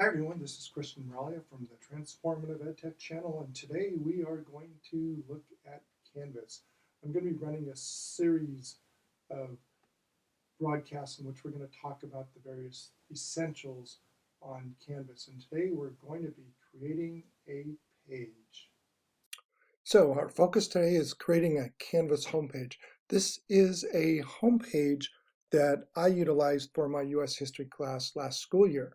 Hi everyone, this is Kristen Ralia from the Transformative EdTech channel, and today we are going to look at Canvas. I'm going to be running a series of broadcasts in which we're going to talk about the various essentials on Canvas, and today we're going to be creating a page. So our focus today is creating a Canvas homepage. This is a homepage that I utilized for my U.S. history class last school year.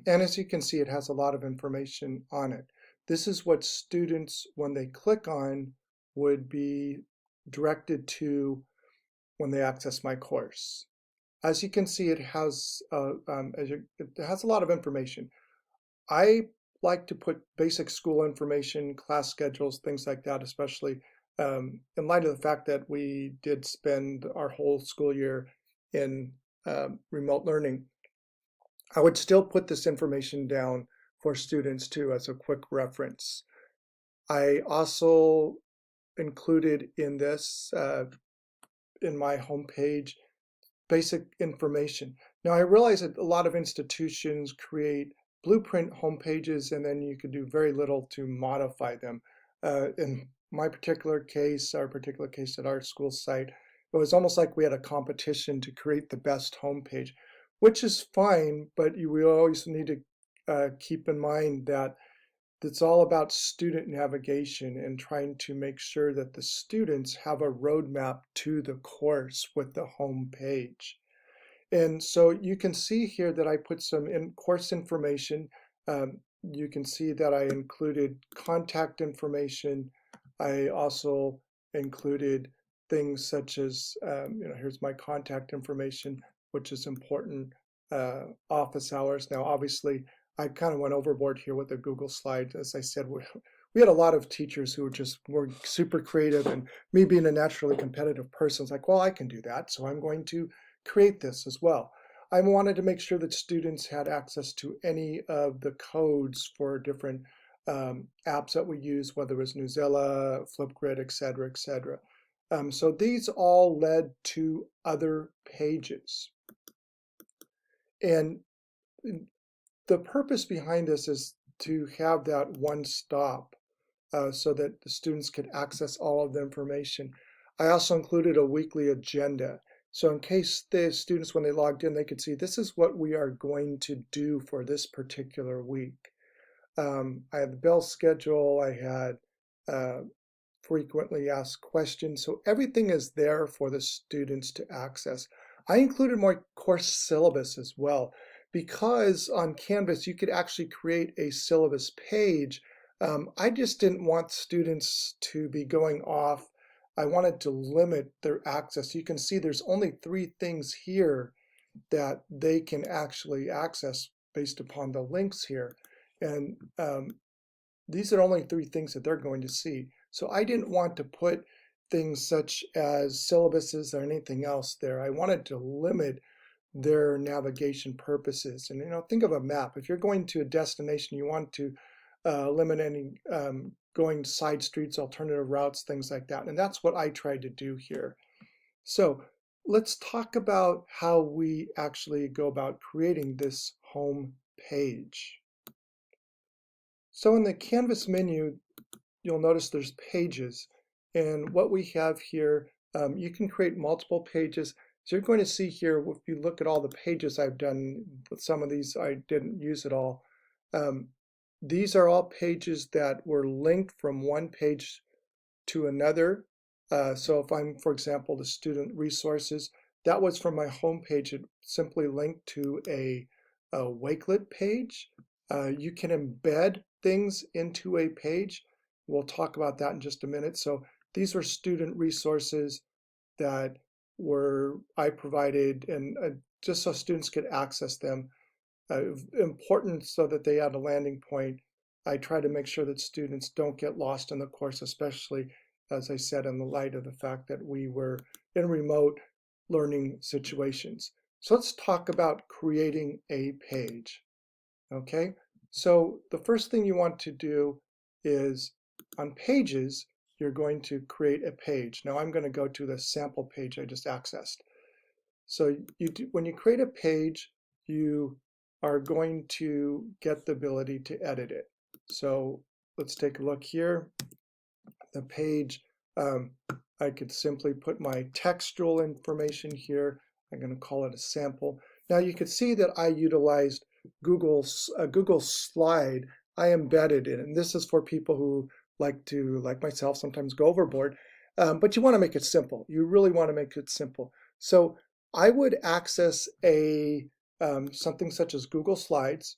And as you can see, it has a lot of information on it. This is what students, when they click on, would be directed to when they access my course. As you can see, it has it has a lot of information. I like to put basic school information, class schedules, things like that, especially in light of the fact that we did spend our whole school year in remote learning. I would still put this information down for students too as a quick reference. I also included in this, in my homepage, basic information. Now I realize that a lot of institutions create blueprint homepages and then you can do very little to modify them. In my particular case, our particular case at our school site, it was almost like we had a competition to create the best homepage, which is fine, but we always need to keep in mind that it's all about student navigation and trying to make sure that the students have a roadmap to the course with the home page. And so you can see here that I put some course information. You can see that I included contact information. I also included things such as, here's my contact information, which is important, office hours. Now, obviously, I kind of went overboard here with the Google slide. As I said, we had a lot of teachers who were super creative, and me being a naturally competitive person, it's like, well, I can do that, so I'm going to create this as well. I wanted to make sure that students had access to any of the codes for different apps that we use, whether it was Newsela, Flipgrid, et cetera, et cetera. So these all led to other pages. And the purpose behind this is to have that one stop so that the students could access all of the information. I also included a weekly agenda. So in case the students, when they logged in, they could see this is what we are going to do for this particular week. I had the bell schedule, I had frequently asked questions. So everything is there for the students to access. I included my course syllabus as well, because on Canvas you could actually create a syllabus page. I just didn't want students to be going off. I wanted to limit their access. You can see there's only 3 things here that they can actually access based upon the links here. And these are only 3 things that they're going to see. So I didn't want to put things such as syllabuses or anything else there. I wanted to limit their navigation purposes. And think of a map. If you're going to a destination, you want to limit any going side streets, alternative routes, things like that. And that's what I tried to do here. So let's talk about how we actually go about creating this home page. So in the Canvas menu, you'll notice there's pages. And what we have here, you can create multiple pages. So you're going to see here, if you look at all the pages I've done, some of these I didn't use at all. These are all pages that were linked from one page to another. So if I'm, for example, the student resources, that was from my home page. It simply linked to a Wakelet page. You can embed things into a page. We'll talk about that in just a minute. So these were student resources that I provided, and just so students could access them. Important so that they had a landing point. I try to make sure that students don't get lost in the course, especially, as I said, in the light of the fact that we were in remote learning situations. So let's talk about creating a page. Okay, so the first thing you want to do is on pages, you're going to create a page. Now I'm going to go to the sample page I just accessed. So when you create a page, you are going to get the ability to edit it. So let's take a look here. The page, I could simply put my textual information here. I'm going to call it a sample. Now you can see that I utilized Google Slide. I embedded it, and this is for people who like to, like myself, sometimes go overboard. But you want to make it simple. You really want to make it simple. So I would access a something such as Google Slides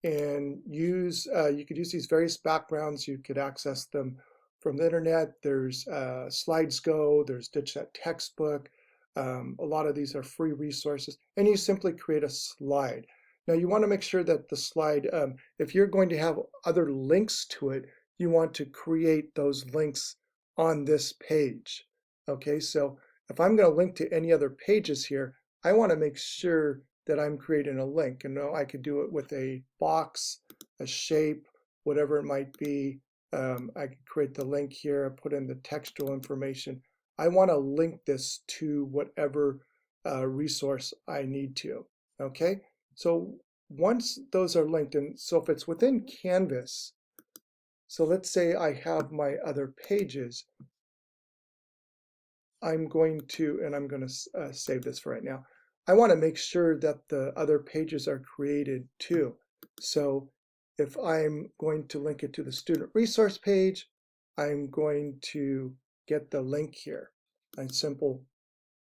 and use, you could use these various backgrounds. You could access them from the internet. There's SlidesGo, there's Ditch That Textbook. A lot of these are free resources, and you simply create a slide. Now you want to make sure that the slide, if you're going to have other links to it, you want to create those links on this page. Okay, so if I'm going to link to any other pages here, I want to make sure that I'm creating a link. And I could do it with a box, a shape, whatever it might be. I could create the link here, put in the textual information. I want to link this to whatever resource I need to. Okay, so once those are linked, and so if it's within Canvas, so let's say I have my other pages, I'm going to save this for right now. I want to make sure that the other pages are created too. So if I'm going to link it to the student resource page, I'm going to get the link here. I simple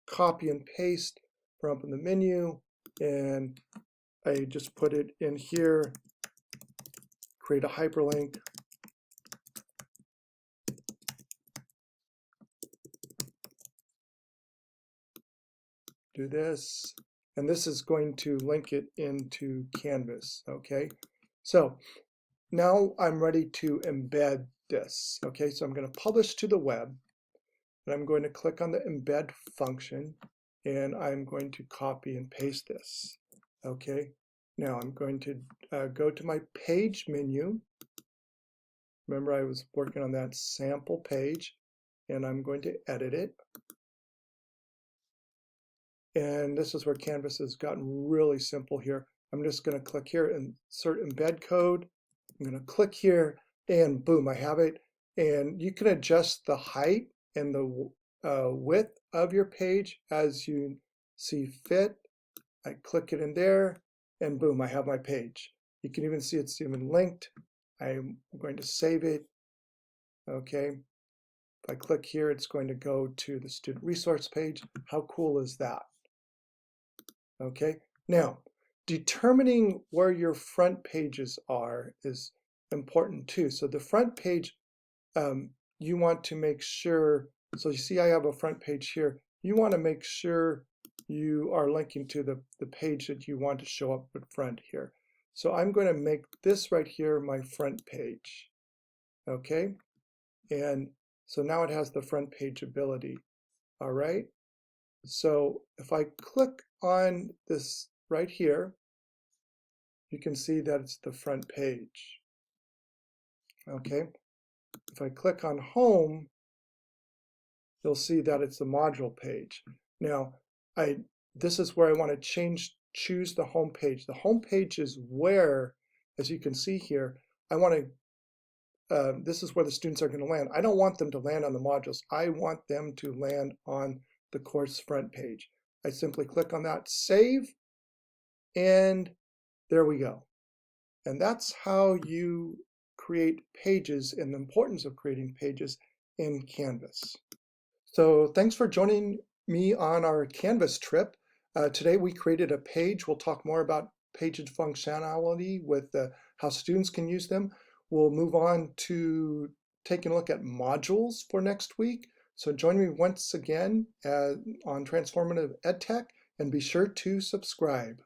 copy and paste from up in the menu, and I just put it in here, create a hyperlink. Do this, and this is going to link it into Canvas. Okay, so now I'm ready to embed this. Okay, so I'm going to publish to the web, and I'm going to click on the embed function, and I'm going to copy and paste this. Okay, now I'm going to go to my page menu. Remember, I was working on that sample page, and I'm going to edit it. And this is where Canvas has gotten really simple here. I'm just going to click here, insert embed code. I'm going to click here, and boom, I have it. And you can adjust the height and the width of your page as you see fit. I click it in there, and boom, I have my page. You can even see it's even linked. I'm going to save it. Okay. If I click here, it's going to go to the student resource page. How cool is that? Okay, now determining where your front pages are is important too. So the front page, you want to make sure, so you see I have a front page here. You want to make sure you are linking to the page that you want to show up in front here. So I'm going to make this right here my front page. Okay, and so now it has the front page ability. All right. So if I click on this right here, you can see that it's the front page. Okay. If I click on home, you'll see that it's the module page. Now, this is where I want to choose the home page. The home page is where, as you can see here, I want to, this is where the students are going to land. I don't want them to land on the modules. I want them to land on the course front page. I simply click on that, save, and there we go. And that's how you create pages and the importance of creating pages in Canvas. So thanks for joining me on our Canvas trip. Today we created a page. We'll talk more about page functionality with how students can use them. We'll move on to taking a look at modules for next week. So join me once again on Transformative EdTech, and be sure to subscribe.